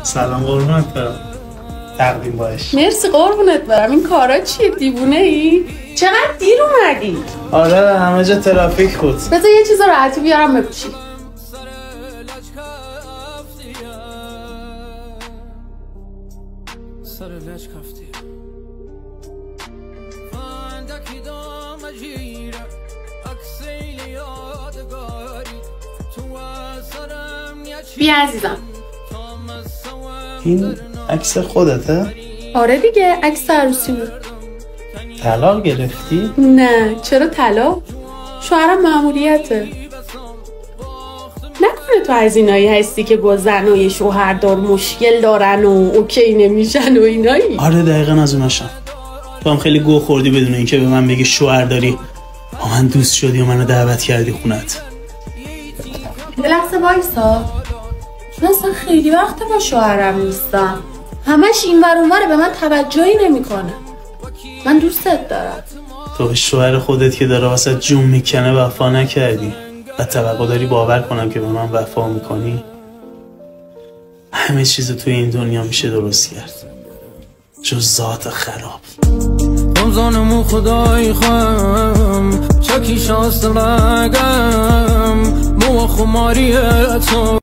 سلام قربونت برم. تقدیم باش. مرسی قربونت برم. این کارا چیه؟ دیوونه ای؟ چقدر دیر اومدی؟ آره همه جا ترافیک بود. بذار یه چیز راحتی بیارم بپوشی. بیا عزیزم. این عکس خودته؟ آره دیگه، عکس عروسی بود. طلاق گرفتی؟ نه، چرا طلاق؟ شوهرم مأموریته. نکنه تو از اینایی هستی که با زنای شوهردار مشکل دارن و اوکی نمیشن و اینایی؟ آره دقیقا از اوناشم. تو هم خیلی گوه خوردی بدون اینکه به من بگی شوهر داری، با من دوست شدی و منو دعوت کردی خونت. یه لحظه وایسا. من اصلا خیلی وقت با شوهرم نیستم. همش این ور اون وره، به من توجهی نمیکنه. من دوستت دارم. تو به شوهر خودت که داره واسه جون میکنه وفا نکردی و توقع داری باور کنم که به من وفا میکنی؟ همه چیز توی این دنیا میشه درست کرد جز ذات خراب. زانمو خدای خم چکی شاست لگم مو خماریه تو